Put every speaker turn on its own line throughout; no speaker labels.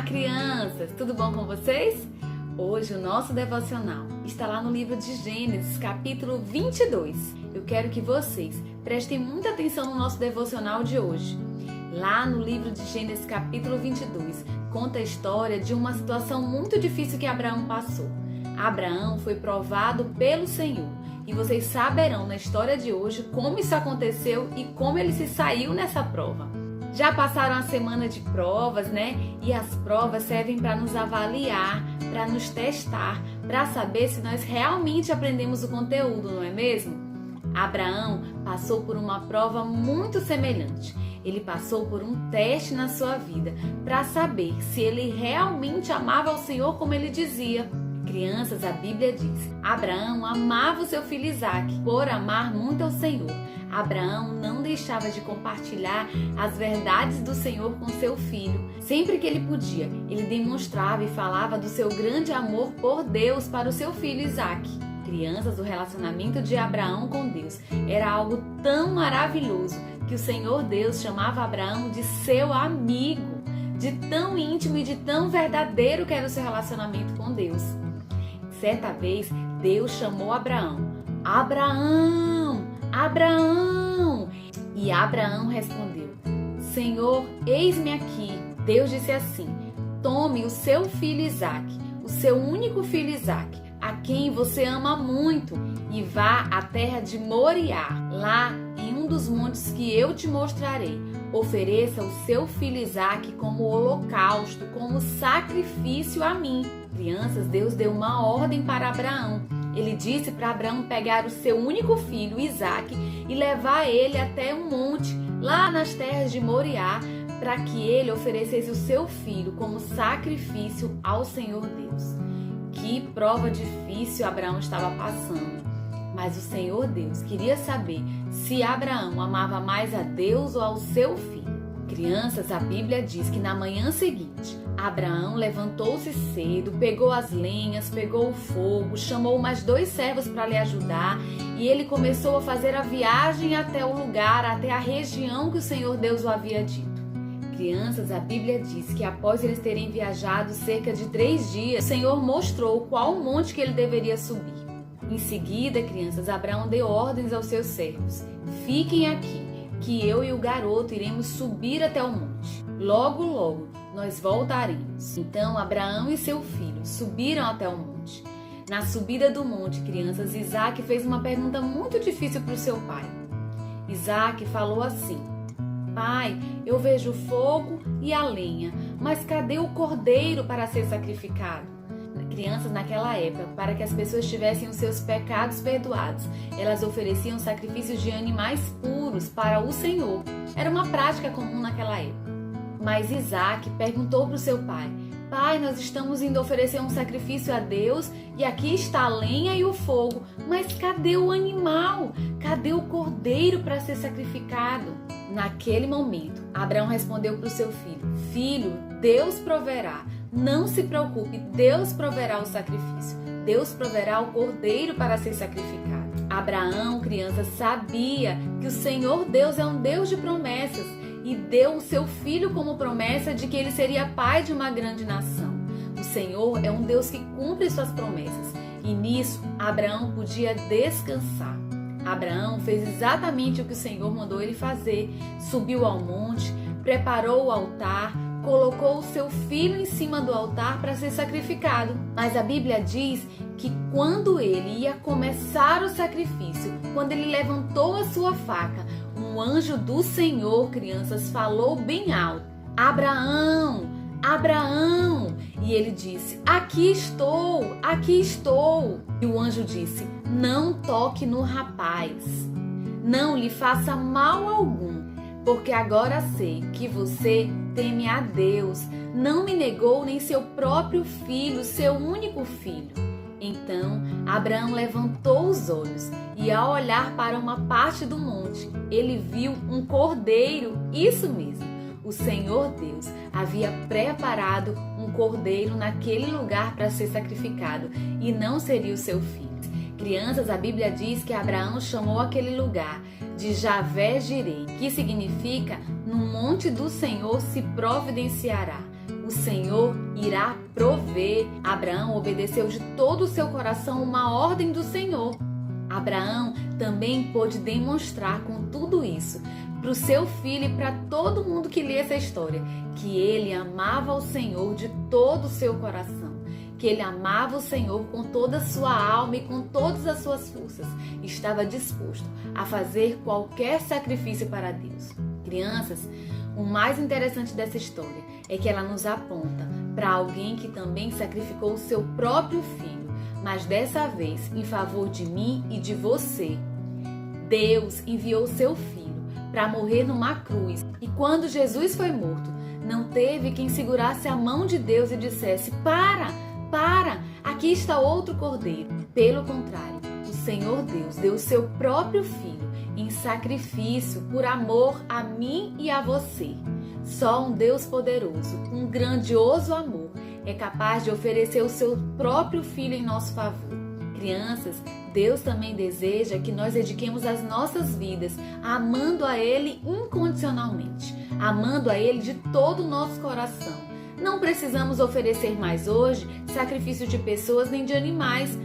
Olá, crianças! Tudo bom com vocês? Hoje o nosso devocional está lá no livro de Gênesis, capítulo 22. Eu quero que vocês prestem muita atenção no nosso devocional de hoje. Lá no livro de Gênesis, capítulo 22, conta a história de uma situação muito difícil que Abraão passou. Abraão foi provado pelo Senhor e vocês saberão na história de hoje como isso aconteceu e como ele se saiu nessa prova. Já passaram a semana de provas, né? E as provas servem para nos avaliar, para nos testar, para saber se nós realmente aprendemos o conteúdo, não é mesmo? Abraão passou por uma prova muito semelhante. Ele passou por um teste na sua vida para saber se ele realmente amava o Senhor como ele dizia. Crianças, a Bíblia diz: Abraão amava o seu filho Isaque por amar muito ao Senhor. Abraão não deixava de compartilhar as verdades do Senhor com seu filho. Sempre que ele podia, ele demonstrava e falava do seu grande amor por Deus para o seu filho Isaque. Crianças, o relacionamento de Abraão com Deus era algo tão maravilhoso que o Senhor Deus chamava Abraão de seu amigo, de tão íntimo e de tão verdadeiro que era o seu relacionamento com Deus. Certa vez, Deus chamou Abraão: Abraão! Abraão! E Abraão respondeu: Senhor, eis-me aqui. Deus disse assim: tome o seu filho Isaque, o seu único filho Isaque, a quem você ama muito, e vá à terra de Moriá, lá em um dos montes que eu te mostrarei. Ofereça o seu filho Isaque como holocausto, como sacrifício a mim. Crianças, Deus deu uma ordem para Abraão. Ele disse para Abraão pegar o seu único filho, Isaque, e levar ele até um monte, lá nas terras de Moriá, para que ele oferecesse o seu filho como sacrifício ao Senhor Deus. Que prova difícil Abraão estava passando. Mas o Senhor Deus queria saber se Abraão amava mais a Deus ou ao seu filho. Crianças, a Bíblia diz que na manhã seguinte, Abraão levantou-se cedo, pegou as lenhas, pegou o fogo, chamou mais 2 servos para lhe ajudar e ele começou a fazer a viagem até o lugar, até a região que o Senhor Deus o havia dito. Crianças, a Bíblia diz que após eles terem viajado cerca de 3 dias, o Senhor mostrou qual monte que ele deveria subir. Em seguida, crianças, Abraão deu ordens aos seus servos: fiquem aqui, que eu e o garoto iremos subir até o monte. Logo, logo, nós voltaremos. Então, Abraão e seu filho subiram até o monte. Na subida do monte, crianças, Isaque fez uma pergunta muito difícil para o seu pai. Isaque falou assim: Pai, eu vejo o fogo e a lenha, mas cadê o cordeiro para ser sacrificado? Crianças, naquela época, para que as pessoas tivessem os seus pecados perdoados, elas ofereciam sacrifícios de animais puros para o Senhor. Era uma prática comum naquela época. Mas Isaque perguntou para o seu pai: Pai, nós estamos indo oferecer um sacrifício a Deus e aqui está a lenha e o fogo, mas cadê o animal? Cadê o cordeiro para ser sacrificado? Naquele momento, Abraão respondeu para o seu filho: Filho, Deus proverá. Não se preocupe, Deus proverá o sacrifício. Deus proverá o cordeiro para ser sacrificado. Abraão, criança, sabia que o Senhor Deus é um Deus de promessas e deu o seu filho como promessa de que ele seria pai de uma grande nação. O Senhor é um Deus que cumpre suas promessas e nisso Abraão podia descansar. Abraão fez exatamente o que o Senhor mandou ele fazer. Subiu ao monte, preparou o altar, colocou o seu filho em cima do altar para ser sacrificado. Mas a Bíblia diz que quando ele ia começar o sacrifício, quando ele levantou a sua faca, um anjo do Senhor, crianças, falou bem alto: Abraão, Abraão! E ele disse: aqui estou, aqui estou. E o anjo disse: não toque no rapaz, não lhe faça mal algum, porque agora sei que você teme a Deus, não me negou nem seu próprio filho, seu único filho. Então Abraão levantou os olhos e ao olhar para uma parte do monte, ele viu um cordeiro, isso mesmo. O Senhor Deus havia preparado um cordeiro naquele lugar para ser sacrificado e não seria o seu filho. Crianças, a Bíblia diz que Abraão chamou aquele lugar de Javé Jireh, que significa: no monte do Senhor se providenciará. o Senhor irá prover. Abraão obedeceu de todo o seu coração uma ordem do Senhor. Abraão também pôde demonstrar com tudo isso para o seu filho e para todo mundo que lê essa história, que ele amava o Senhor de todo o seu coração, que ele amava o Senhor com toda a sua alma e com todas as suas forças, estava disposto a fazer qualquer sacrifício para Deus. Crianças, o mais interessante dessa história é que ela nos aponta para alguém que também sacrificou o seu próprio filho, mas dessa vez em favor de mim e de você. Deus enviou o seu filho para morrer numa cruz. E quando Jesus foi morto, não teve quem segurasse a mão de Deus e dissesse: para, aqui está outro cordeiro. Pelo contrário, o Senhor Deus deu o seu próprio filho em sacrifício por amor a mim e a você. Só um Deus poderoso, um grandioso amor, é capaz de oferecer o seu próprio filho em nosso favor. Crianças, Deus também deseja que nós dediquemos as nossas vidas amando a Ele incondicionalmente, amando a Ele de todo o nosso coração. Não precisamos oferecer mais hoje sacrifício de pessoas nem de animais.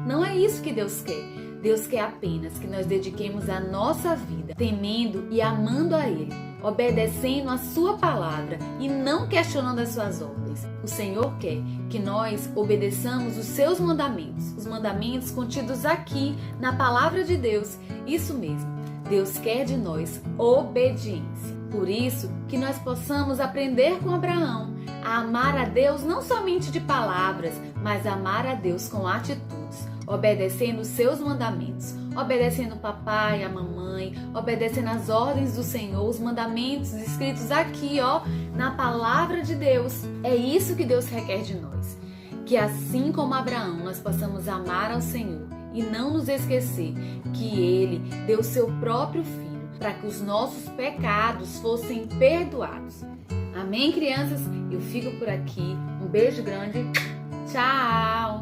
Não é isso que Deus quer. Deus quer apenas que nós dediquemos a nossa vida temendo e amando a Ele, obedecendo a sua palavra e não questionando as suas ordens. O Senhor quer que nós obedeçamos os seus mandamentos, os mandamentos contidos aqui na palavra de Deus. Isso mesmo, Deus quer de nós obediência. Por isso que nós possamos aprender com Abraão a amar a Deus não somente de palavras, mas amar a Deus com atitudes, obedecendo os seus mandamentos, obedecendo o papai, a mamãe, obedecendo as ordens do Senhor, os mandamentos escritos aqui, na palavra de Deus. É isso que Deus requer de nós. Que assim como Abraão, nós possamos amar ao Senhor e não nos esquecer que Ele deu o seu próprio filho para que os nossos pecados fossem perdoados. Amém, crianças? Eu fico por aqui. Um beijo grande. Tchau!